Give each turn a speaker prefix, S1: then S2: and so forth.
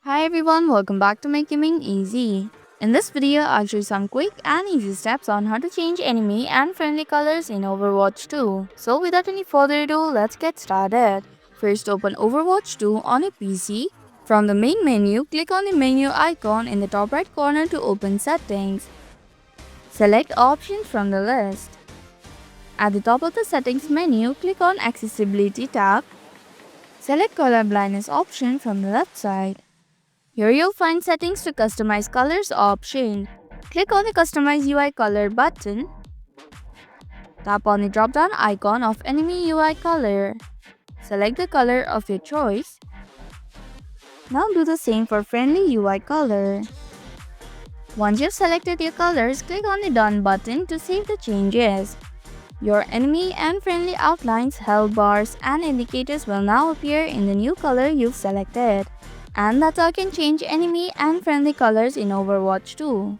S1: Hi everyone, welcome back to Make Gaming Easy. In this video, I'll show you some quick and easy steps on how to change enemy and friendly colors in Overwatch 2. So without any further ado, let's get started. First, open Overwatch 2 on your PC. From the main menu, click on the menu icon in the top right corner to open settings. Select options from the list. At the top of the settings menu, click on Accessibility tab. Select Color Blindness option from the left side. Here you'll find settings to customize colors option. Click on the Customize UI color button. Tap on the drop-down icon of enemy UI color. Select the color of your choice. Now do the same for friendly UI color. Once you've selected your colors, click on the Done button to save the changes. Your enemy and friendly outlines, health bars, and indicators will now appear in the new color you've selected. And that's how you can change enemy and friendly colors in Overwatch 2.